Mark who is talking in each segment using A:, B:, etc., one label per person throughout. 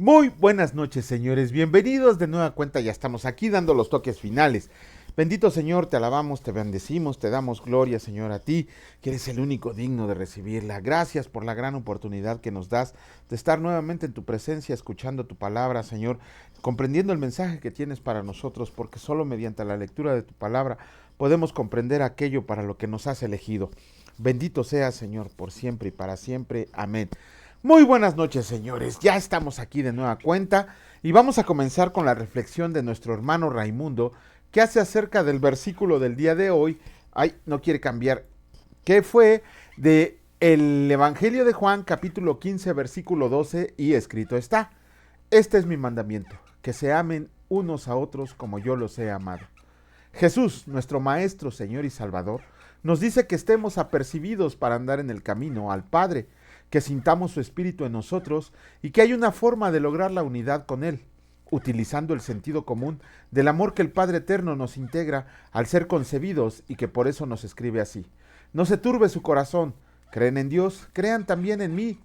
A: Muy buenas noches, señores. Bienvenidos de nueva cuenta. Ya estamos aquí dando los toques finales. Bendito Señor, te alabamos, te bendecimos, te damos gloria, Señor, a ti, que eres el único digno de recibirla. Gracias por la gran oportunidad que nos das de estar nuevamente en tu presencia, escuchando tu palabra, Señor, comprendiendo el mensaje que tienes para nosotros, porque solo mediante la lectura de tu palabra podemos comprender aquello para lo que nos has elegido. Bendito sea, Señor, por siempre y para siempre. Amén. Muy buenas noches, señores. Ya estamos aquí de nueva cuenta y vamos a comenzar con la reflexión de nuestro hermano Raimundo, que hace acerca del versículo del día de hoy. Ay, no quiere cambiar. Que fue de el Evangelio de Juan, capítulo 15, versículo 12, y escrito está: Este es mi mandamiento, que se amen unos a otros como yo los he amado. Jesús, nuestro Maestro, Señor y Salvador, nos dice que estemos apercibidos para andar en el camino al Padre, que sintamos su Espíritu en nosotros y que hay una forma de lograr la unidad con Él, utilizando el sentido común del amor que el Padre Eterno nos integra al ser concebidos y que por eso nos escribe así: No se turbe su corazón, creen en Dios, crean también en mí.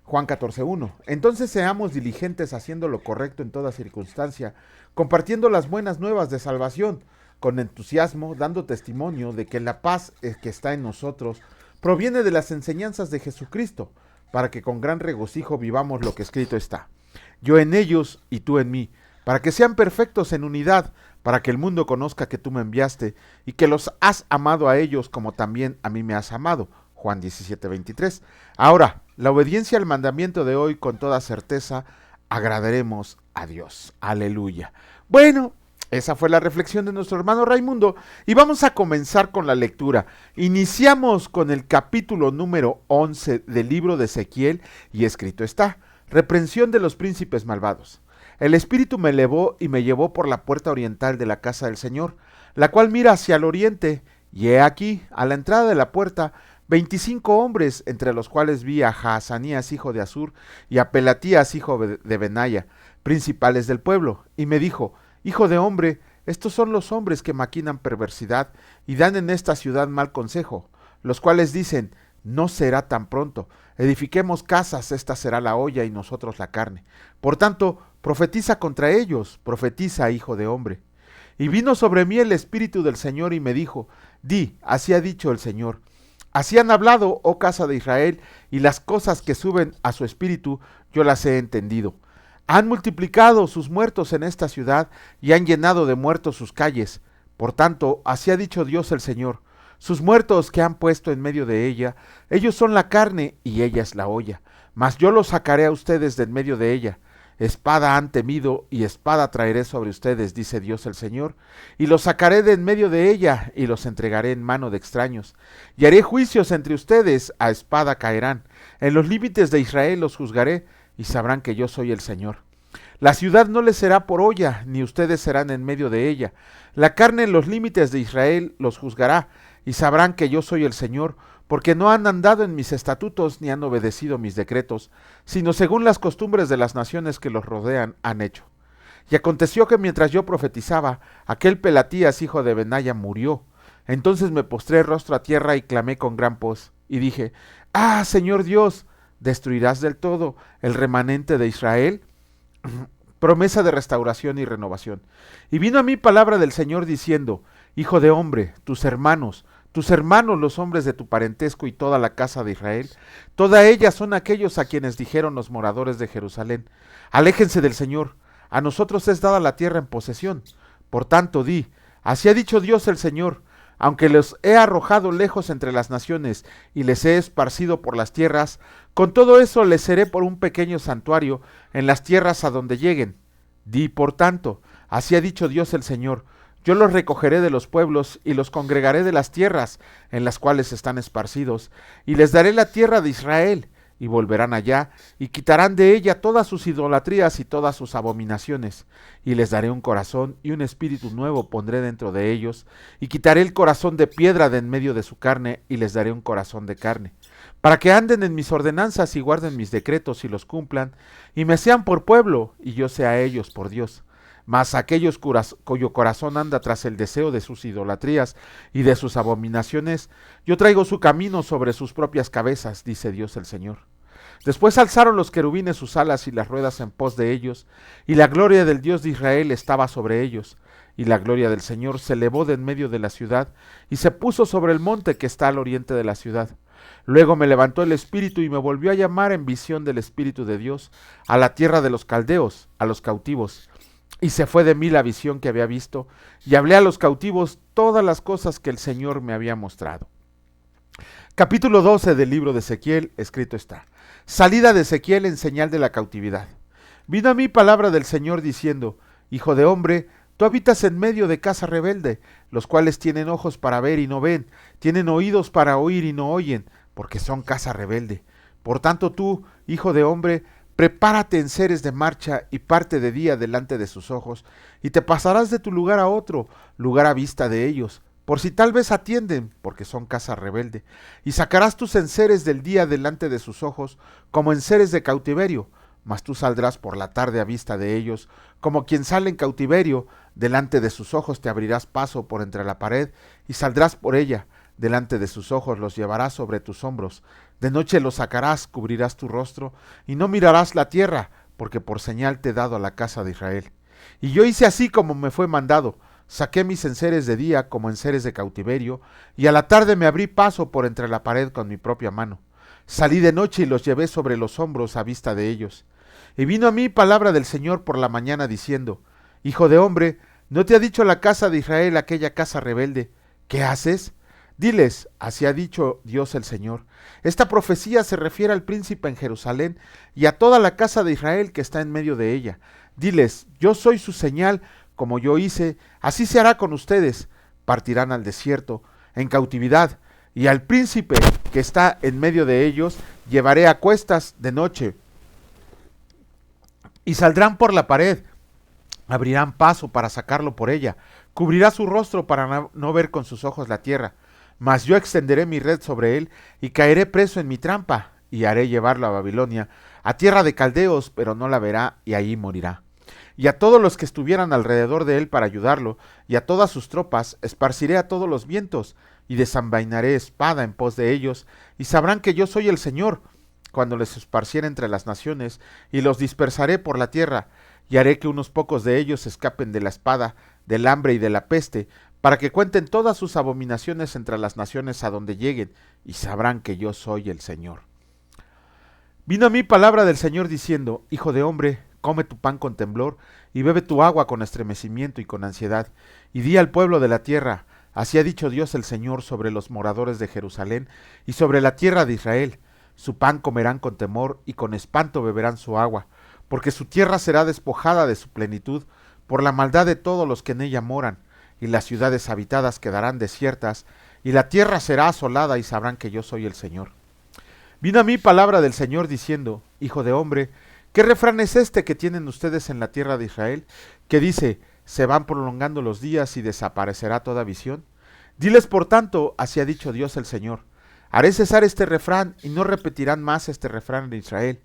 A: Juan 14:1. Entonces seamos diligentes haciendo lo correcto en toda circunstancia, compartiendo las buenas nuevas de salvación, con entusiasmo, dando testimonio de que la paz que está en nosotros proviene de las enseñanzas de Jesucristo, para que con gran regocijo vivamos lo que escrito está: Yo en ellos y tú en mí, para que sean perfectos en unidad, para que el mundo conozca que tú me enviaste y que los has amado a ellos como también a mí me has amado. Juan 17:23. Ahora, la obediencia al mandamiento de hoy con toda certeza agradaremos a Dios. Aleluya. Bueno, esa fue la reflexión de nuestro hermano Raimundo y vamos a comenzar con la lectura. Iniciamos con el capítulo número 11 del libro de Ezequiel y escrito está: Reprensión de los príncipes malvados. El Espíritu me elevó y me llevó por la puerta oriental de la casa del Señor, la cual mira hacia el oriente, y he aquí, a la entrada de la puerta, 25 hombres, entre los cuales vi a Jaazanías, hijo de Azur, y a Pelatías, hijo de Benaya, principales del pueblo, y me dijo: Hijo de hombre, estos son los hombres que maquinan perversidad y dan en esta ciudad mal consejo, los cuales dicen: No será tan pronto, edifiquemos casas, esta será la olla y nosotros la carne. Por tanto, profetiza contra ellos, profetiza, hijo de hombre. Y vino sobre mí el Espíritu del Señor y me dijo: Di, así ha dicho el Señor. Así han hablado, oh casa de Israel, y las cosas que suben a su espíritu yo las he entendido. Han multiplicado sus muertos en esta ciudad y han llenado de muertos sus calles. Por tanto, así ha dicho Dios el Señor: Sus muertos que han puesto en medio de ella, ellos son la carne y ella es la olla. Mas yo los sacaré a ustedes de en medio de ella. Espada han temido y espada traeré sobre ustedes, dice Dios el Señor, y los sacaré de en medio de ella y los entregaré en mano de extraños. Y haré juicios entre ustedes, a espada caerán. En los límites de Israel los juzgaré y sabrán que yo soy el Señor. La ciudad no les será por olla, ni ustedes serán en medio de ella. La carne en los límites de Israel los juzgará y sabrán que yo soy el Señor, porque no han andado en mis estatutos ni han obedecido mis decretos, sino según las costumbres de las naciones que los rodean han hecho. Y aconteció que mientras yo profetizaba, aquel Pelatías, hijo de Benaya, murió. Entonces me postré rostro a tierra y clamé con gran voz, y dije: Ah, Señor Dios, ¿destruirás del todo el remanente de Israel? Promesa de restauración y renovación. Y vino a mí palabra del Señor diciendo: Hijo de hombre, tus hermanos los hombres de tu parentesco y toda la casa de Israel, toda ella son aquellos a quienes dijeron los moradores de Jerusalén: Aléjense del Señor, a nosotros es dada la tierra en posesión. Por tanto di: Así ha dicho Dios el Señor: Aunque los he arrojado lejos entre las naciones y les he esparcido por las tierras, con todo eso les seré por un pequeño santuario en las tierras a donde lleguen. Di, por tanto: Así ha dicho Dios el Señor: Yo los recogeré de los pueblos y los congregaré de las tierras en las cuales están esparcidos, y les daré la tierra de Israel, y volverán allá, y quitarán de ella todas sus idolatrías y todas sus abominaciones, y les daré un corazón y un espíritu nuevo pondré dentro de ellos, y quitaré el corazón de piedra de en medio de su carne, y les daré un corazón de carne, para que anden en mis ordenanzas y guarden mis decretos y los cumplan, y me sean por pueblo, y yo sea a ellos por Dios. Mas aquellos cuyo corazón anda tras el deseo de sus idolatrías y de sus abominaciones, yo traigo su camino sobre sus propias cabezas, dice Dios el Señor. Después alzaron los querubines sus alas y las ruedas en pos de ellos, y la gloria del Dios de Israel estaba sobre ellos. Y la gloria del Señor se elevó de en medio de la ciudad, y se puso sobre el monte que está al oriente de la ciudad. Luego me levantó el Espíritu y me volvió a llamar en visión del Espíritu de Dios, a la tierra de los caldeos, a los cautivos. Y se fue de mí la visión que había visto, y hablé a los cautivos todas las cosas que el Señor me había mostrado. Capítulo 12 del libro de Ezequiel, escrito está: Salida de Ezequiel en señal de la cautividad. Vino a mí palabra del Señor diciendo: Hijo de hombre, tú habitas en medio de casa rebelde, los cuales tienen ojos para ver y no ven, tienen oídos para oír y no oyen, porque son casa rebelde. Por tanto tú, hijo de hombre, prepárate en seres de marcha y parte de día delante de sus ojos, y te pasarás de tu lugar a otro, lugar a vista de ellos, por si tal vez atienden, porque son casa rebelde, y sacarás tus enseres del día delante de sus ojos, como enseres de cautiverio, mas tú saldrás por la tarde a vista de ellos, como quien sale en cautiverio, delante de sus ojos te abrirás paso por entre la pared, y saldrás por ella, delante de sus ojos los llevarás sobre tus hombros, de noche los sacarás, cubrirás tu rostro, y no mirarás la tierra, porque por señal te he dado a la casa de Israel. Y yo hice así como me fue mandado, saqué mis enseres de día como enseres de cautiverio, y a la tarde me abrí paso por entre la pared con mi propia mano. Salí de noche y los llevé sobre los hombros a vista de ellos. Y vino a mí palabra del Señor por la mañana diciendo: Hijo de hombre, ¿no te ha dicho la casa de Israel, aquella casa rebelde, qué haces? Diles, así ha dicho Dios el Señor. Esta profecía se refiere al príncipe en Jerusalén y a toda la casa de Israel que está en medio de ella. Diles, yo soy su señal, como yo hice, así se hará con ustedes. Partirán al desierto, en cautividad, y al príncipe que está en medio de ellos llevaré a cuestas de noche. Y saldrán por la pared, abrirán paso para sacarlo por ella, cubrirá su rostro para no ver con sus ojos la tierra. Mas yo extenderé mi red sobre él, y caeré preso en mi trampa, y haré llevarlo a Babilonia, a tierra de caldeos, pero no la verá, y allí morirá. Y a todos los que estuvieran alrededor de él para ayudarlo, y a todas sus tropas, esparciré a todos los vientos, y desenvainaré espada en pos de ellos, y sabrán que yo soy el Señor, cuando les esparciere entre las naciones, y los dispersaré por la tierra, y haré que unos pocos de ellos escapen de la espada, del hambre y de la peste, para que cuenten todas sus abominaciones entre las naciones a donde lleguen, y sabrán que yo soy el Señor. Vino a mí palabra del Señor diciendo: Hijo de hombre, come tu pan con temblor, y bebe tu agua con estremecimiento y con ansiedad, y di al pueblo de la tierra: así ha dicho Dios el Señor sobre los moradores de Jerusalén, y sobre la tierra de Israel: su pan comerán con temor, y con espanto beberán su agua, porque su tierra será despojada de su plenitud, por la maldad de todos los que en ella moran, y las ciudades habitadas quedarán desiertas, y la tierra será asolada, y sabrán que yo soy el Señor. Vino a mí palabra del Señor diciendo: Hijo de hombre, ¿qué refrán es este que tienen ustedes en la tierra de Israel, que dice: se van prolongando los días y desaparecerá toda visión? Diles por tanto, así ha dicho Dios el Señor: haré cesar este refrán, y no repetirán más este refrán de Israel.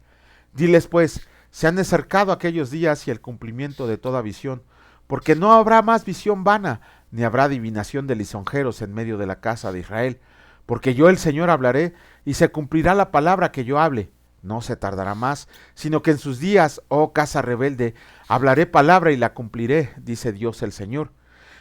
A: Diles pues: se han acercado aquellos días y el cumplimiento de toda visión, porque no habrá más visión vana, ni habrá adivinación de lisonjeros en medio de la casa de Israel, porque yo el Señor hablaré, y se cumplirá la palabra que yo hable. No se tardará más, sino que en sus días, oh casa rebelde, hablaré palabra y la cumpliré, dice Dios el Señor.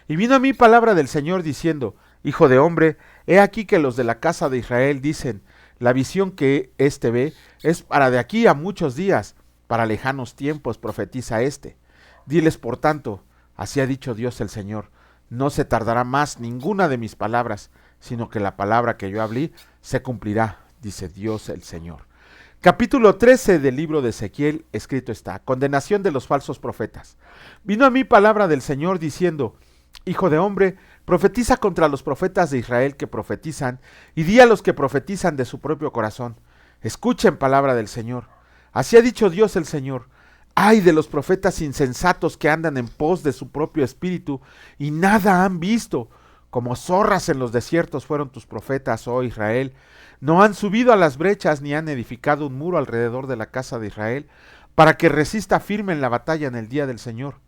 A: Y vino a mí palabra del Señor diciendo: Hijo de hombre, he aquí que los de la casa de Israel dicen: la visión que éste ve es para de aquí a muchos días, para lejanos tiempos profetiza éste. Diles por tanto: así ha dicho Dios el Señor: no se tardará más ninguna de mis palabras, sino que la palabra que yo hablé se cumplirá, dice Dios el Señor. Capítulo 13 del libro de Ezequiel, escrito está: condenación de los falsos profetas. Vino a mí palabra del Señor diciendo: Hijo de hombre, profetiza contra los profetas de Israel que profetizan, y di a los que profetizan de su propio corazón: escuchen palabra del Señor. Así ha dicho Dios el Señor: ay de los profetas insensatos que andan en pos de su propio espíritu y nada han visto. Como zorras en los desiertos fueron tus profetas, oh Israel. No han subido a las brechas ni han edificado un muro alrededor de la casa de Israel, para que resista firme en la batalla en el día del Señor.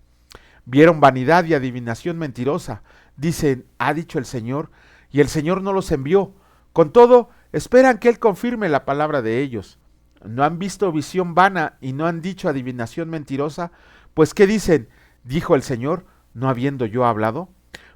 A: Vieron vanidad y adivinación mentirosa. Dicen: ha dicho el Señor, y el Señor no los envió. Con todo, esperan que Él confirme la palabra de ellos. ¿No han visto visión vana y no han dicho adivinación mentirosa? Pues ¿qué dicen? Dijo el Señor, no habiendo yo hablado.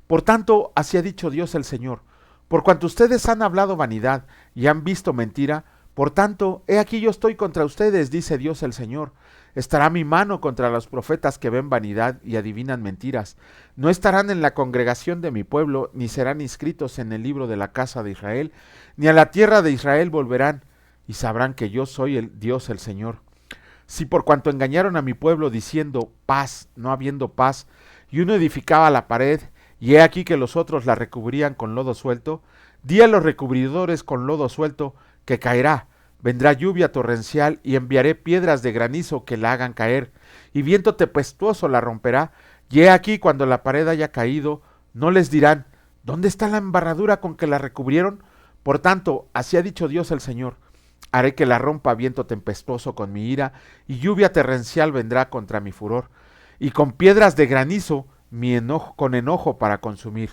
A: Por tanto, así ha dicho Dios el Señor, por cuanto ustedes han hablado vanidad y han visto mentira, por tanto, he aquí yo estoy contra ustedes, dice Dios el Señor. Estará mi mano contra los profetas que ven vanidad y adivinan mentiras. No estarán en la congregación de mi pueblo, ni serán inscritos en el libro de la casa de Israel, ni a la tierra de Israel volverán, y sabrán que yo soy el Dios el Señor. Si por cuanto engañaron a mi pueblo diciendo paz, no habiendo paz, y uno edificaba la pared, y he aquí que los otros la recubrían con lodo suelto, di a los recubridores con lodo suelto que caerá, vendrá lluvia torrencial y enviaré piedras de granizo que la hagan caer, y viento tempestuoso la romperá, y he aquí cuando la pared haya caído, no les dirán, ¿dónde está la embarradura con que la recubrieron? Por tanto, así ha dicho Dios el Señor, haré que la rompa viento tempestuoso con mi ira, y lluvia torrencial vendrá contra mi furor, y con piedras de granizo mi enojo, con enojo para consumir.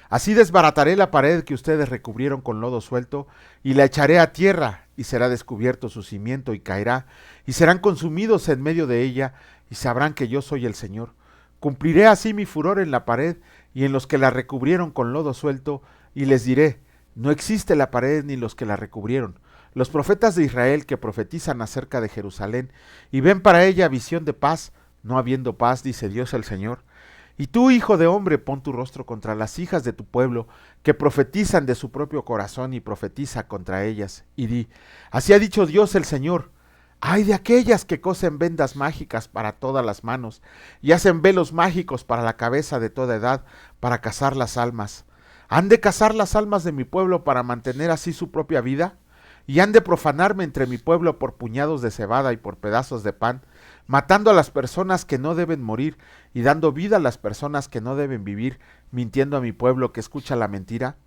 A: Así desbarataré la pared que ustedes recubrieron con lodo suelto, y la echaré a tierra, y será descubierto su cimiento, y caerá, y serán consumidos en medio de ella, y sabrán que yo soy el Señor. Cumpliré así mi furor en la pared, y en los que la recubrieron con lodo suelto, y les diré, no existe la pared ni los que la recubrieron. Los profetas de Israel que profetizan acerca de Jerusalén, y ven para ella visión de paz, no habiendo paz, dice Dios el Señor. Y tú, hijo de hombre, pon tu rostro contra las hijas de tu pueblo, que profetizan de su propio corazón y profetiza contra ellas, y di, así ha dicho Dios el Señor, ay de aquellas que cosen vendas mágicas para todas las manos, y hacen velos mágicos para la cabeza de toda edad, para cazar las almas. ¿Han de cazar las almas de mi pueblo para mantener así su propia vida? ¿Y han de profanarme entre mi pueblo por puñados de cebada y por pedazos de pan, matando a las personas que no deben morir y dando vida a las personas que no deben vivir, mintiendo a mi pueblo que escucha la mentira?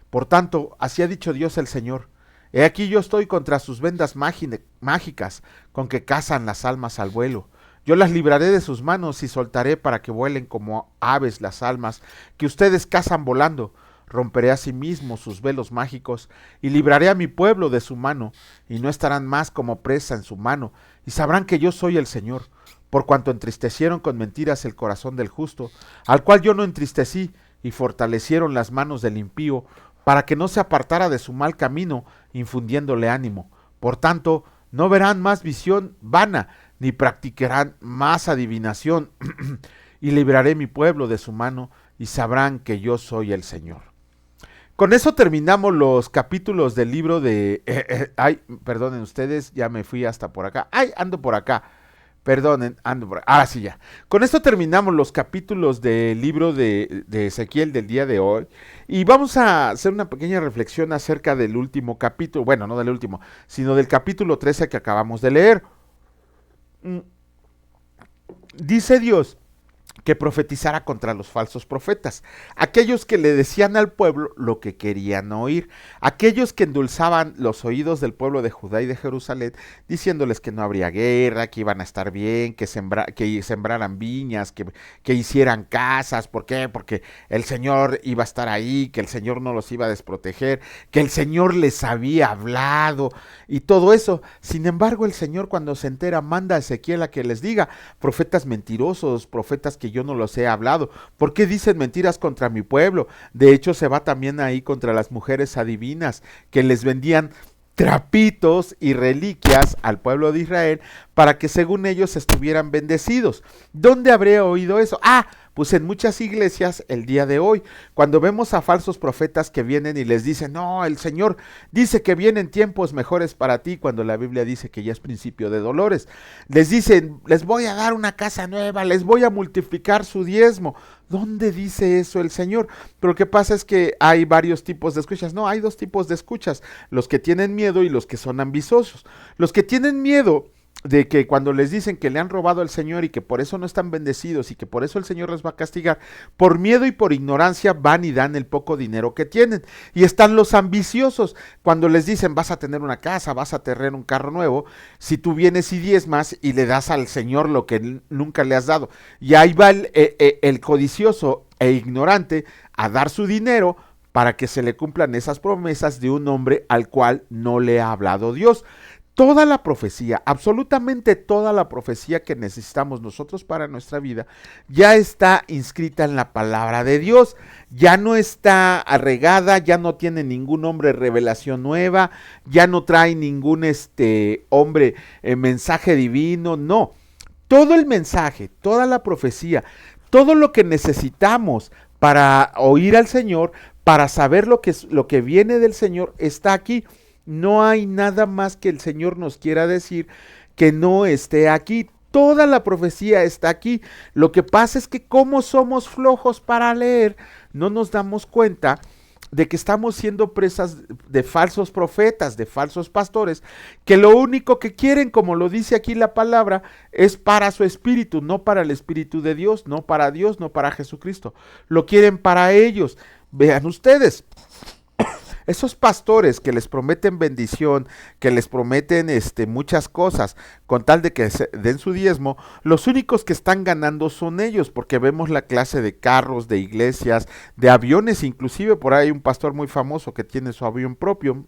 A: Por tanto, así ha dicho Dios el Señor, he aquí yo estoy contra sus vendas mágicas con que cazan las almas al vuelo. Yo las libraré de sus manos y soltaré para que vuelen como aves las almas que ustedes cazan volando. Romperé asimismo sus velos mágicos y libraré a mi pueblo de su mano, y no estarán más como presa en su mano, y sabrán que yo soy el Señor, por cuanto entristecieron con mentiras el corazón del justo, al cual yo no entristecí, y fortalecieron las manos del impío, para que no se apartara de su mal camino, infundiéndole ánimo. Por tanto, no verán más visión vana, ni practicarán más adivinación, y libraré mi pueblo de su mano, y sabrán que yo soy el Señor. Con eso terminamos los capítulos del libro de... ay, perdonen ustedes, ya me fui hasta por acá. Ay, ando por acá. Perdonen, ando por acá. Ah, sí, ya. Con esto terminamos los capítulos del libro de Ezequiel del día de hoy. Y vamos a hacer una pequeña reflexión acerca del último capítulo. Bueno, no del último, sino del capítulo 13 que acabamos de leer. Dice Dios que profetizara contra los falsos profetas, aquellos que le decían al pueblo lo que querían oír, aquellos que endulzaban los oídos del pueblo de Judá y de Jerusalén, diciéndoles que no habría guerra, que iban a estar bien, que sembraran viñas, que hicieran casas. ¿Por qué? Porque el Señor iba a estar ahí, que el Señor no los iba a desproteger, que el Señor les había hablado y todo eso. Sin embargo, el Señor, cuando se entera, manda a Ezequiel a que les diga, profetas mentirosos, profetas que yo no los he hablado. ¿Por qué dicen mentiras contra mi pueblo? De hecho, se va también ahí contra las mujeres adivinas que les vendían trapitos y reliquias al pueblo de Israel para que según ellos estuvieran bendecidos. ¿Dónde habré oído eso? Pues en muchas iglesias el día de hoy, cuando vemos a falsos profetas que vienen y les dicen, no, el Señor dice que vienen tiempos mejores para ti, cuando la Biblia dice que ya es principio de dolores. Les dicen, les voy a dar una casa nueva, les voy a multiplicar su diezmo. ¿Dónde dice eso el Señor? Pero lo que pasa es que hay varios tipos de escuchas. No, hay dos tipos de escuchas, los que tienen miedo y los que son ambiciosos. Los que tienen miedo de que cuando les dicen que le han robado al Señor y que por eso no están bendecidos y que por eso el Señor les va a castigar, por miedo y por ignorancia van y dan el poco dinero que tienen. Y están los ambiciosos, cuando les dicen vas a tener una casa, vas a tener un carro nuevo, si tú vienes y diezmas y le das al Señor lo que nunca le has dado. Y ahí va el codicioso e ignorante a dar su dinero para que se le cumplan esas promesas de un hombre al cual no le ha hablado Dios. toda la profecía, absolutamente toda la profecía que necesitamos nosotros para nuestra vida, ya está inscrita en la palabra de Dios, ya no está arregada, ya no tiene ningún hombre revelación nueva, ya no trae ningún hombre mensaje divino, no. Todo el mensaje, toda la profecía, todo lo que necesitamos para oír al Señor, para saber lo que viene del Señor, está aquí. No hay nada más que el Señor nos quiera decir que no esté aquí. Toda la profecía está aquí. Lo que pasa es que como somos flojos para leer, no nos damos cuenta de que estamos siendo presas de falsos profetas, de falsos pastores, que lo único que quieren, como lo dice aquí la palabra, es para su espíritu, no para el espíritu de Dios, no para Jesucristo. Lo quieren para ellos. Vean ustedes, esos pastores que les prometen bendición, que les prometen muchas cosas, con tal de que den su diezmo, los únicos que están ganando son ellos, porque vemos la clase de carros, de iglesias, de aviones, inclusive por ahí hay un pastor muy famoso que tiene su avión propio,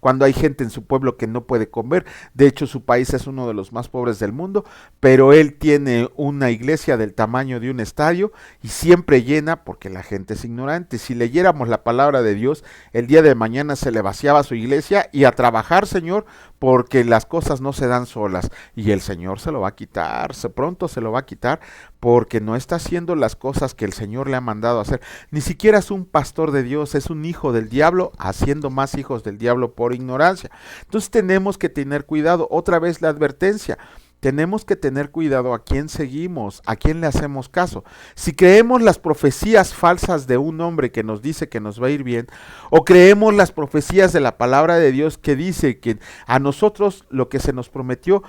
A: cuando hay gente en su pueblo que no puede comer. De hecho, su país es uno de los más pobres del mundo, pero él tiene una iglesia del tamaño de un estadio y siempre llena porque la gente es ignorante. Si leyéramos la palabra de Dios, el día de mañana se le vaciaba su iglesia y a trabajar, Señor, porque las cosas no se dan solas y el Señor se lo va a quitar, pronto se lo va a quitar, porque no está haciendo las cosas que el Señor le ha mandado a hacer. Ni siquiera es un pastor de Dios, es un hijo del diablo, haciendo más hijos del diablo por ignorancia. Entonces tenemos que tener cuidado. Otra vez la advertencia. Tenemos que tener cuidado a quién seguimos, a quién le hacemos caso. Si creemos las profecías falsas de un hombre que nos dice que nos va a ir bien, o creemos las profecías de la palabra de Dios que dice que a nosotros lo que se nos prometió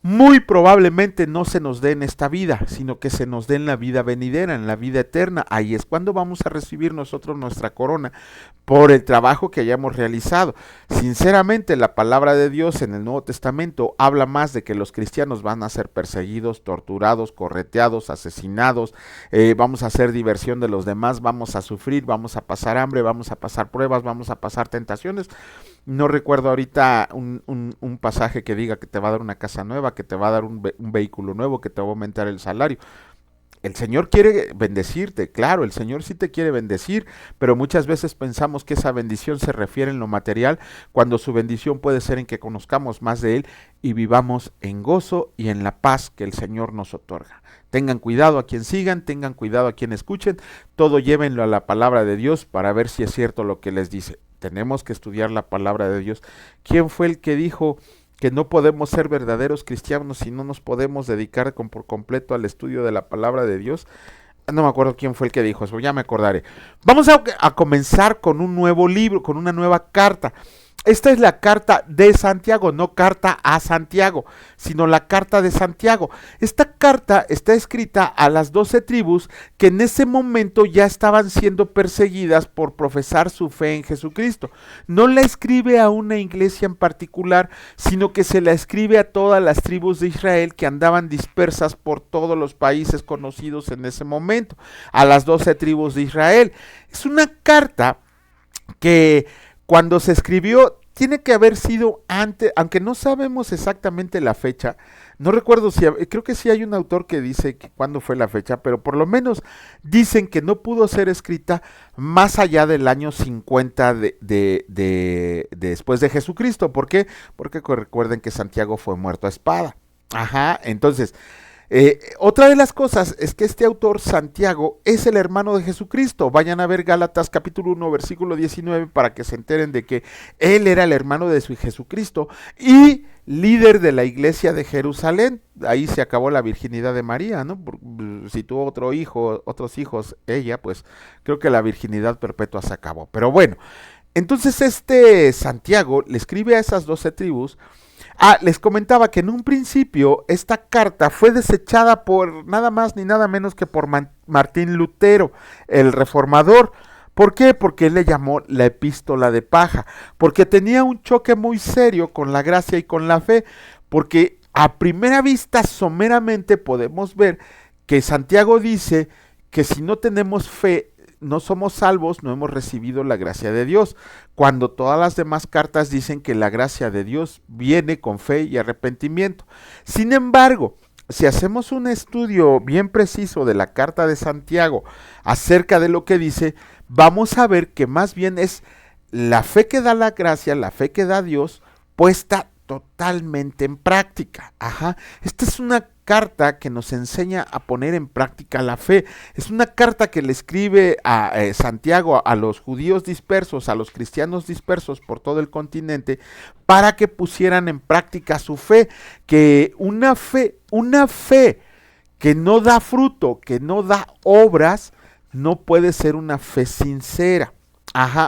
A: muy probablemente no se nos dé en esta vida, sino que se nos dé en la vida venidera, en la vida eterna. Ahí es cuando vamos a recibir nosotros nuestra corona por el trabajo que hayamos realizado. Sinceramente, la palabra de Dios en el Nuevo Testamento habla más de que los cristianos van a ser perseguidos, torturados, correteados, asesinados, vamos a hacer diversión de los demás, vamos a sufrir, vamos a pasar hambre, vamos a pasar pruebas, vamos a pasar tentaciones. No recuerdo ahorita un pasaje que diga que te va a dar una casa nueva, que te va a dar un vehículo nuevo, que te va a aumentar el salario. El Señor quiere bendecirte, claro, el Señor sí te quiere bendecir, pero muchas veces pensamos que esa bendición se refiere en lo material, cuando su bendición puede ser en que conozcamos más de Él y vivamos en gozo y en la paz que el Señor nos otorga. Tengan cuidado a quien sigan, tengan cuidado a quien escuchen, todo llévenlo a la palabra de Dios para ver si es cierto lo que les dice. Tenemos que estudiar la palabra de Dios. ¿Quién fue el que dijo que no podemos ser verdaderos cristianos si no nos podemos dedicar por completo al estudio de la palabra de Dios? No me acuerdo quién fue el que dijo eso, ya me acordaré. Vamos a comenzar con un nuevo libro, con una nueva carta. Esta es la carta de Santiago, no carta a Santiago, sino la carta de Santiago. Esta carta está escrita a las 12 tribus que en ese momento ya estaban siendo perseguidas por profesar su fe en Jesucristo. No la escribe a una iglesia en particular, sino que se la escribe a todas las tribus de Israel que andaban dispersas por todos los países conocidos en ese momento, a las 12 tribus de Israel. Es una carta que cuando se escribió, tiene que haber sido antes, aunque no sabemos exactamente la fecha. No recuerdo creo que sí hay un autor que dice que cuándo fue la fecha, pero por lo menos dicen que no pudo ser escrita más allá del año 50 después de Jesucristo. ¿Por qué? Porque recuerden que Santiago fue muerto a espada. Ajá, entonces, otra de las cosas es que este autor, Santiago, es el hermano de Jesucristo. Vayan a ver Gálatas capítulo 1, versículo 19, para que se enteren de que él era el hermano de su Jesucristo y líder de la iglesia de Jerusalén. Ahí se acabó la virginidad de María, ¿no? Si tuvo otro hijo, otros hijos, ella, pues creo que la virginidad perpetua se acabó. Pero bueno, entonces Santiago le escribe a esas 12 tribus. Les comentaba que en un principio esta carta fue desechada por nada más ni nada menos que por Martín Lutero, el reformador. ¿Por qué? Porque él le llamó la epístola de paja, porque tenía un choque muy serio con la gracia y con la fe, porque a primera vista someramente podemos ver que Santiago dice que si no tenemos fe, no somos salvos, no hemos recibido la gracia de Dios, cuando todas las demás cartas dicen que la gracia de Dios viene con fe y arrepentimiento. Sin embargo, si hacemos un estudio bien preciso de la carta de Santiago acerca de lo que dice, vamos a ver que más bien es la fe que da la gracia, la fe que da Dios, puesta totalmente en práctica. Esta es una carta que nos enseña a poner en práctica la fe. Es una carta que le escribe a Santiago a los judíos dispersos, a los cristianos dispersos por todo el continente, para que pusieran en práctica su fe, que una fe que no da fruto, que no da obras, no puede ser una fe sincera,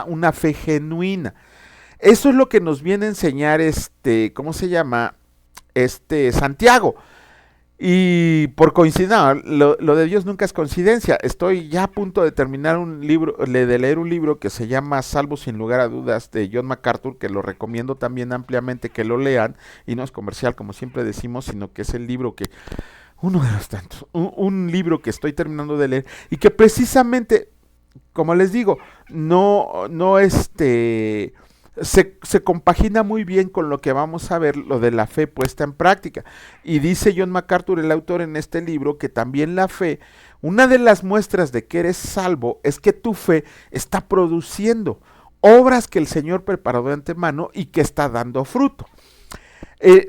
A: una fe genuina. Eso es lo que nos viene a enseñar ¿cómo se llama? Santiago. Y por coincidencia, lo de Dios nunca es coincidencia. Estoy ya a punto de terminar de leer un libro que se llama Salvo sin lugar a dudas, de John MacArthur, que lo recomiendo también ampliamente que lo lean, y no es comercial como siempre decimos, sino que es el libro que, uno de los tantos, un libro que estoy terminando de leer, y que precisamente, como les digo, se compagina muy bien con lo que vamos a ver, lo de la fe puesta en práctica. Y dice John MacArthur, el autor, en este libro, que también la fe, una de las muestras de que eres salvo es que tu fe está produciendo obras que el Señor preparó de antemano y que está dando fruto.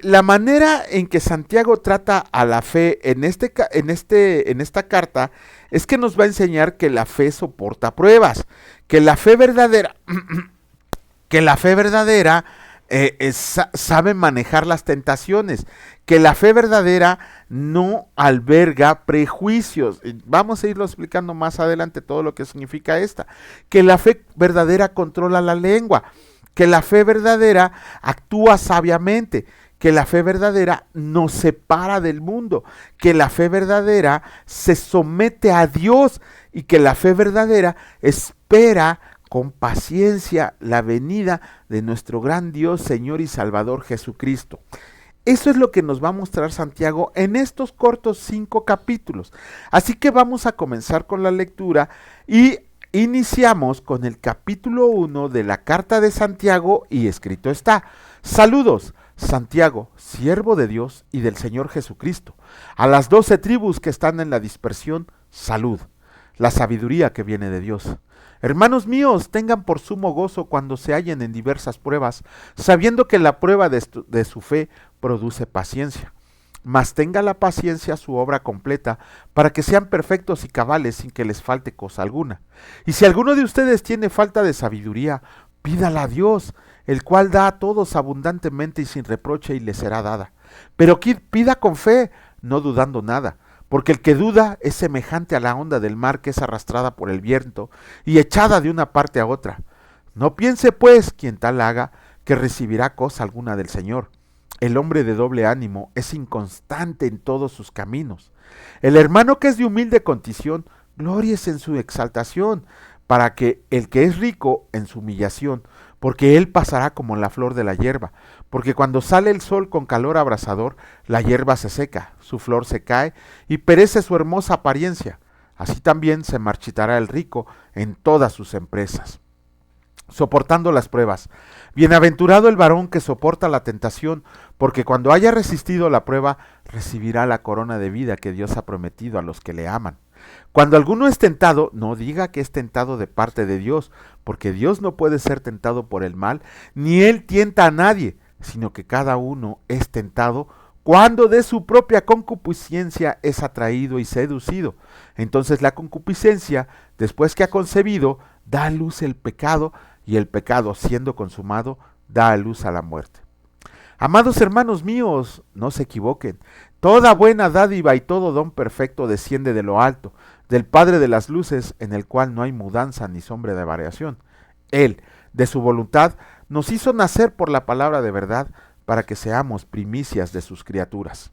A: La manera en que Santiago trata a la fe en esta carta es que nos va a enseñar que la fe soporta pruebas, que la fe verdadera sabe manejar las tentaciones, que la fe verdadera no alberga prejuicios. Vamos a irlo explicando más adelante todo lo que significa esta. Que la fe verdadera controla la lengua, que la fe verdadera actúa sabiamente, que la fe verdadera nos separa del mundo, que la fe verdadera se somete a Dios y que la fe verdadera espera con paciencia la venida de nuestro gran Dios, Señor y Salvador Jesucristo. Eso es lo que nos va a mostrar Santiago en estos cortos 5 capítulos. Así que vamos a comenzar con la lectura y iniciamos con el capítulo 1 de la carta de Santiago, y escrito está: Saludos, Santiago, siervo de Dios y del Señor Jesucristo. A las 12 tribus que están en la dispersión, salud, la sabiduría que viene de Dios. Hermanos míos, tengan por sumo gozo cuando se hallen en diversas pruebas, sabiendo que la prueba de su fe produce paciencia. Mas tenga la paciencia su obra completa, para que sean perfectos y cabales sin que les falte cosa alguna. Y si alguno de ustedes tiene falta de sabiduría, pídala a Dios, el cual da a todos abundantemente y sin reproche, y le será dada. Pero pida con fe, no dudando nada, porque el que duda es semejante a la onda del mar que es arrastrada por el viento y echada de una parte a otra. No piense pues quien tal haga que recibirá cosa alguna del Señor. El hombre de doble ánimo es inconstante en todos sus caminos. El hermano que es de humilde condición, glóriese en su exaltación, para que el que es rico en su humillación, porque él pasará como la flor de la hierba, porque cuando sale el sol con calor abrasador, la hierba se seca, su flor se cae y perece su hermosa apariencia. Así también se marchitará el rico en todas sus empresas. Soportando las pruebas. Bienaventurado el varón que soporta la tentación, porque cuando haya resistido la prueba, recibirá la corona de vida que Dios ha prometido a los que le aman. Cuando alguno es tentado, no diga que es tentado de parte de Dios, porque Dios no puede ser tentado por el mal, ni él tienta a nadie, sino que cada uno es tentado cuando de su propia concupiscencia es atraído y seducido. Entonces la concupiscencia, después que ha concebido, da a luz el pecado, y el pecado, siendo consumado, da a luz a la muerte. Amados hermanos míos, no se equivoquen. Toda buena dádiva y todo don perfecto desciende de lo alto, del Padre de las luces, en el cual no hay mudanza ni sombra de variación. Él, de su voluntad, nos hizo nacer por la palabra de verdad, para que seamos primicias de sus criaturas.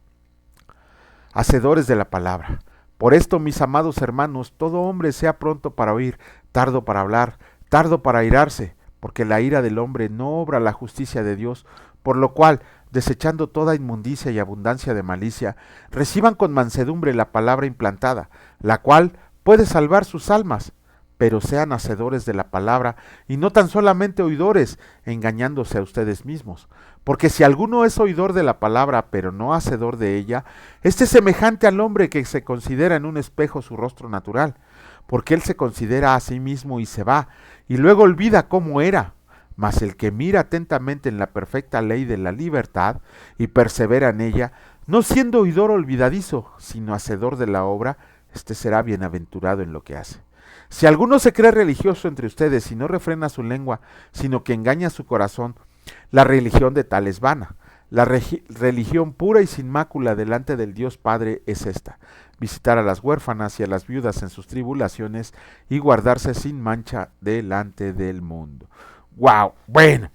A: Hacedores de la palabra. Por esto, mis amados hermanos, todo hombre sea pronto para oír, tardo para hablar, tardo para airarse, porque la ira del hombre no obra la justicia de Dios, por lo cual, desechando toda inmundicia y abundancia de malicia, reciban con mansedumbre la palabra implantada, la cual puede salvar sus almas. pero sean hacedores de la palabra y no tan solamente oidores, engañándose a ustedes mismos. Porque si alguno es oidor de la palabra, pero no hacedor de ella, este es semejante al hombre que se considera en un espejo su rostro natural, porque él se considera a sí mismo y se va, y luego olvida cómo era. Mas el que mira atentamente en la perfecta ley de la libertad y persevera en ella, no siendo oidor olvidadizo, sino hacedor de la obra, este será bienaventurado en lo que hace. Si alguno se cree religioso entre ustedes y no refrena su lengua, sino que engaña su corazón, la religión de tal es vana. La religión pura y sin mácula delante del Dios Padre es esta: visitar a las huérfanas y a las viudas en sus tribulaciones y guardarse sin mancha delante del mundo. ¡Wow! Bueno,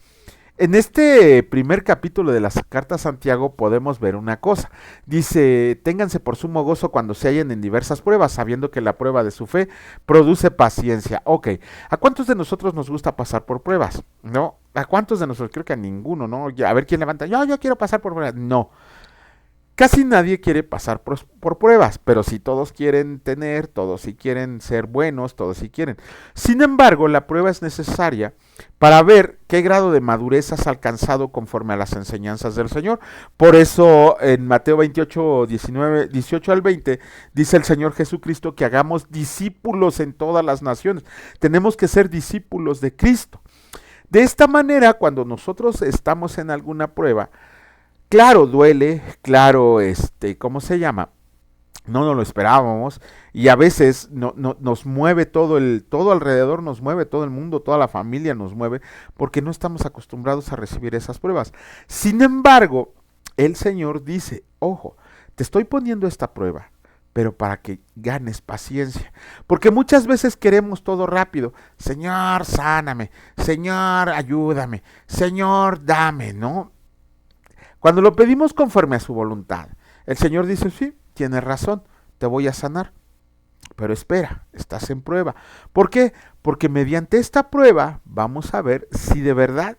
A: en este primer capítulo de las cartas a Santiago podemos ver una cosa. Dice, ténganse por sumo gozo cuando se hallen en diversas pruebas, sabiendo que la prueba de su fe produce paciencia. Ok, ¿a cuántos de nosotros nos gusta pasar por pruebas? ¿No? ¿A cuántos de nosotros? Creo que a ninguno, ¿no? A ver quién levanta. Yo quiero pasar por pruebas. No. Casi nadie quiere pasar por pruebas, pero sí todos quieren tener, todos sí quieren ser buenos, todos sí quieren. Sin embargo, la prueba es necesaria para ver qué grado de madurez has alcanzado conforme a las enseñanzas del Señor. Por eso en Mateo 28, 18 al 20, dice el Señor Jesucristo que hagamos discípulos en todas las naciones. Tenemos que ser discípulos de Cristo. De esta manera, cuando nosotros estamos en alguna prueba, claro, duele, claro, ¿cómo se llama? No nos lo esperábamos y a veces nos mueve todo alrededor, nos mueve todo el mundo, toda la familia nos mueve porque no estamos acostumbrados a recibir esas pruebas. Sin embargo, el Señor dice, ojo, te estoy poniendo esta prueba, pero para que ganes paciencia, porque muchas veces queremos todo rápido. Señor, sáname, Señor, ayúdame, Señor, dame, ¿no? Cuando lo pedimos conforme a su voluntad, el Señor dice, sí, tienes razón, te voy a sanar. Pero espera, estás en prueba. ¿Por qué? Porque mediante esta prueba vamos a ver si de verdad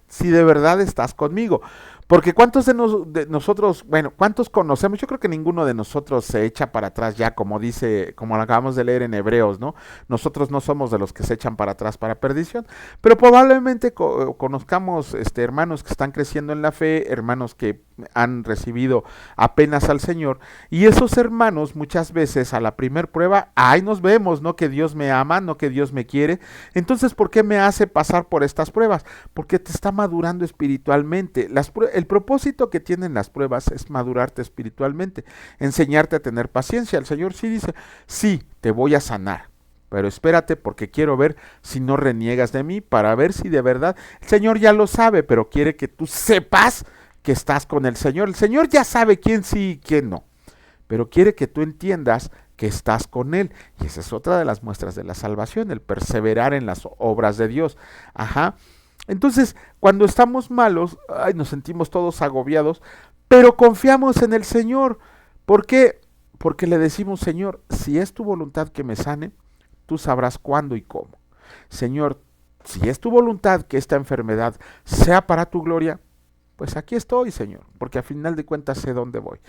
A: estás conmigo. Porque ¿cuántos de nosotros, bueno, cuántos conocemos? Yo creo que ninguno de nosotros se echa para atrás ya, como lo acabamos de leer en Hebreos, ¿no? Nosotros no somos de los que se echan para atrás para perdición, pero probablemente conozcamos hermanos que están creciendo en la fe, hermanos que han recibido apenas al Señor, y esos hermanos muchas veces a la primer prueba, ahí nos vemos, no que Dios me ama, no que Dios me quiere. Entonces, ¿por qué me hace pasar por estas pruebas? Porque te está madurando espiritualmente. El propósito que tienen las pruebas es madurarte espiritualmente, enseñarte a tener paciencia. El Señor sí dice, sí, te voy a sanar, pero espérate porque quiero ver si no reniegas de mí, para ver si de verdad, el Señor ya lo sabe, pero quiere que tú sepas que estás con el Señor. El Señor ya sabe quién sí y quién no, pero quiere que tú entiendas que estás con Él. Y esa es otra de las muestras de la salvación, el perseverar en las obras de Dios. Ajá. Entonces, cuando estamos malos, nos sentimos todos agobiados, pero confiamos en el Señor. ¿Por qué? Porque le decimos, Señor, si es tu voluntad que me sane, tú sabrás cuándo y cómo. Señor, si es tu voluntad que esta enfermedad sea para tu gloria, pues aquí estoy, Señor, porque a final de cuentas sé dónde voy.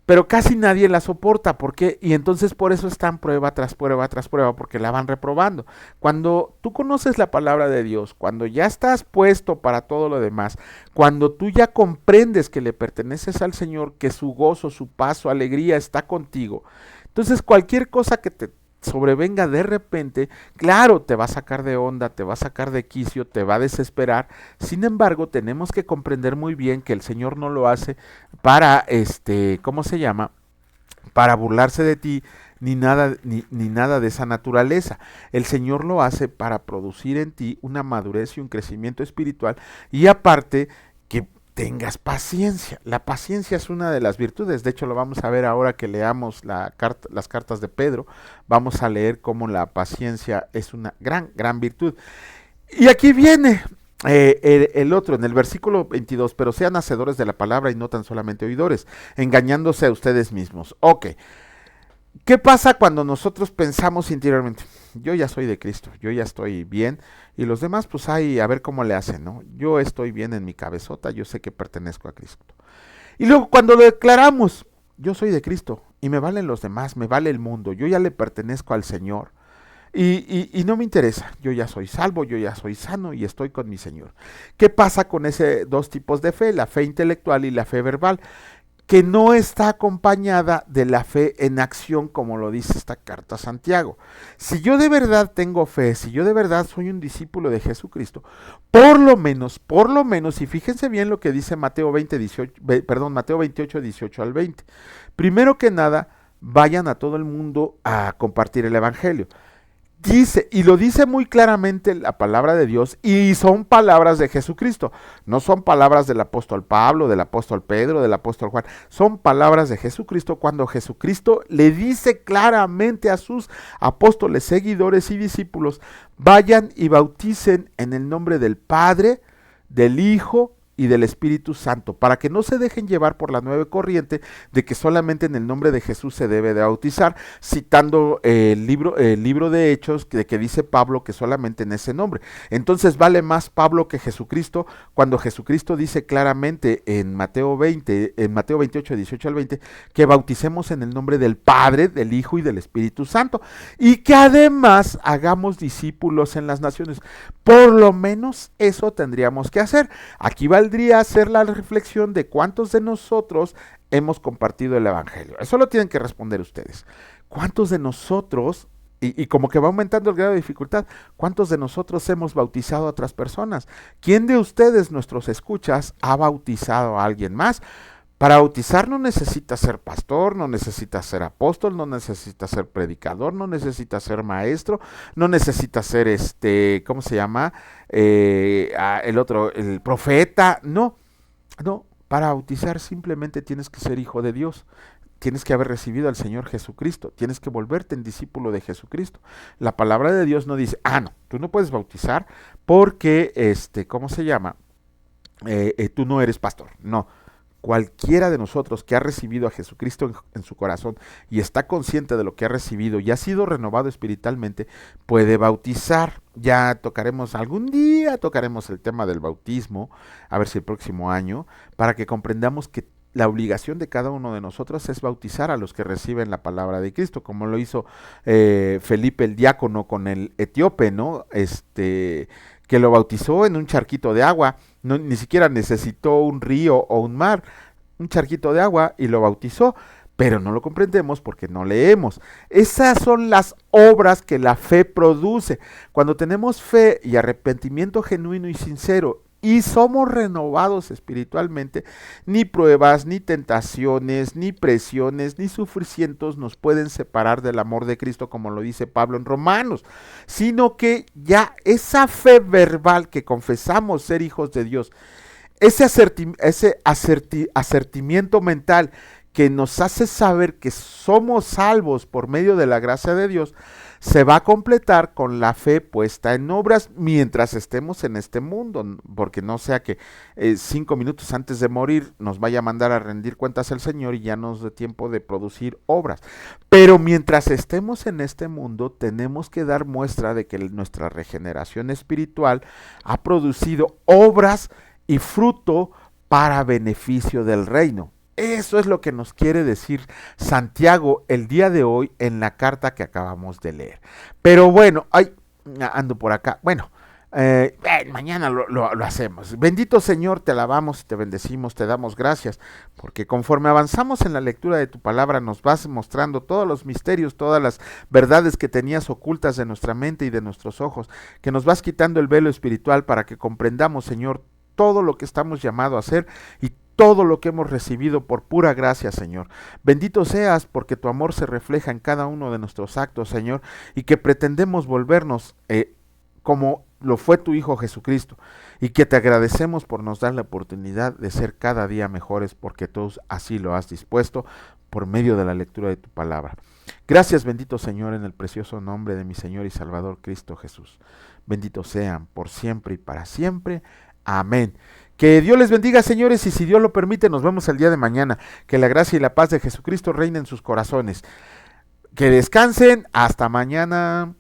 A: Pero casi nadie la soporta, ¿por qué? Y entonces por eso están prueba tras prueba tras prueba, porque la van reprobando. Cuando tú conoces la palabra de Dios, cuando ya estás puesto para todo lo demás, cuando tú ya comprendes que le perteneces al Señor, que su gozo, su paz, su alegría está contigo, entonces cualquier cosa que te sobrevenga de repente, claro, te va a sacar de onda, te va a sacar de quicio, te va a desesperar. Sin embargo, tenemos que comprender muy bien que el Señor no lo hace para, ¿cómo se llama? Para burlarse de ti, ni nada de esa naturaleza. El Señor lo hace para producir en ti una madurez y un crecimiento espiritual, y aparte que tengas paciencia. La paciencia es una de las virtudes. De hecho, lo vamos a ver ahora que leamos las cartas de Pedro. Vamos a leer cómo la paciencia es una gran virtud. Y aquí viene el otro, en el versículo 22, pero sean hacedores de la palabra y no tan solamente oidores, engañándose a ustedes mismos. Ok. ¿Qué pasa cuando nosotros pensamos interiormente? Yo ya soy de Cristo, yo ya estoy bien, y los demás pues ahí a ver cómo le hacen, ¿no? Yo estoy bien en mi cabezota, yo sé que pertenezco a Cristo. Y luego cuando lo declaramos, yo soy de Cristo, y me valen los demás, me vale el mundo, yo ya le pertenezco al Señor. y no me interesa, yo ya soy salvo, yo ya soy sano y estoy con mi Señor. ¿Qué pasa con ese dos tipos de fe, la fe intelectual y la fe verbal? Que no está acompañada de la fe en acción, como lo dice esta carta a Santiago. Si yo de verdad tengo fe, si yo de verdad soy un discípulo de Jesucristo, por lo menos, y fíjense bien lo que dice Mateo 28, 18 al 20. Primero que nada, vayan a todo el mundo a compartir el evangelio. Dice, y lo dice muy claramente la palabra de Dios, y son palabras de Jesucristo, no son palabras del apóstol Pablo, del apóstol Pedro, del apóstol Juan, son palabras de Jesucristo, cuando Jesucristo le dice claramente a sus apóstoles, seguidores y discípulos: vayan y bauticen en el nombre del Padre, del Hijo y del Espíritu Santo, para que no se dejen llevar por la nueva corriente de que solamente en el nombre de Jesús se debe de bautizar, citando el libro de Hechos, de que dice Pablo que solamente en ese nombre. Entonces vale más Pablo que Jesucristo, cuando Jesucristo dice claramente en Mateo 28, 18 al 20, que bauticemos en el nombre del Padre, del Hijo y del Espíritu Santo, y que además hagamos discípulos en las naciones. Por lo menos eso tendríamos que hacer. Aquí valdría hacer la reflexión de cuántos de nosotros hemos compartido el evangelio. Eso lo tienen que responder ustedes. ¿Cuántos de nosotros, y como que va aumentando el grado de dificultad, cuántos de nosotros hemos bautizado a otras personas? ¿Quién de ustedes, nuestros escuchas, ha bautizado a alguien más? Para bautizar no necesita ser pastor, no necesita ser apóstol, no necesita ser predicador, no necesita ser maestro, no necesita ser ¿cómo se llama? El profeta. No, para bautizar simplemente tienes que ser hijo de Dios. Tienes que haber recibido al Señor Jesucristo, tienes que volverte en discípulo de Jesucristo. La palabra de Dios no dice, no, tú no puedes bautizar porque, ¿cómo se llama? Tú no eres pastor. No. Cualquiera de nosotros que ha recibido a Jesucristo en su corazón y está consciente de lo que ha recibido y ha sido renovado espiritualmente, puede bautizar. Ya algún día tocaremos el tema del bautismo, a ver si el próximo año, para que comprendamos que la obligación de cada uno de nosotros es bautizar a los que reciben la palabra de Cristo, como lo hizo Felipe el diácono con el etíope, ¿no? Que lo bautizó en un charquito de agua, ni siquiera necesitó un río o un mar, un charquito de agua y lo bautizó, pero no lo comprendemos porque no leemos. Esas son las obras que la fe produce. Cuando tenemos fe y arrepentimiento genuino y sincero, y somos renovados espiritualmente, ni pruebas, ni tentaciones, ni presiones, ni sufrimientos nos pueden separar del amor de Cristo, como lo dice Pablo en Romanos, sino que ya esa fe verbal que confesamos ser hijos de Dios, ese asertimiento mental que nos hace saber que somos salvos por medio de la gracia de Dios, se va a completar con la fe puesta en obras mientras estemos en este mundo, porque no sea que 5 minutos antes de morir nos vaya a mandar a rendir cuentas al Señor y ya nos dé tiempo de producir obras. Pero mientras estemos en este mundo tenemos que dar muestra de que nuestra regeneración espiritual ha producido obras y fruto para beneficio del reino. Eso es lo que nos quiere decir Santiago el día de hoy en la carta que acabamos de leer. Pero bueno, ando por acá. Bueno, mañana lo hacemos. Bendito Señor, te alabamos y te bendecimos, te damos gracias, porque conforme avanzamos en la lectura de tu palabra nos vas mostrando todos los misterios, todas las verdades que tenías ocultas de nuestra mente y de nuestros ojos, que nos vas quitando el velo espiritual para que comprendamos, Señor, todo lo que estamos llamados a hacer y todo lo que hemos recibido por pura gracia, Señor. Bendito seas porque tu amor se refleja en cada uno de nuestros actos, Señor, y que pretendemos volvernos como lo fue tu Hijo Jesucristo, y que te agradecemos por nos dar la oportunidad de ser cada día mejores, porque tú así lo has dispuesto por medio de la lectura de tu palabra. Gracias, bendito Señor, en el precioso nombre de mi Señor y Salvador Cristo Jesús. Bendito sean por siempre y para siempre. Amén. Que Dios les bendiga, señores, y si Dios lo permite, nos vemos el día de mañana. Que la gracia y la paz de Jesucristo reinen en sus corazones. Que descansen. Hasta mañana.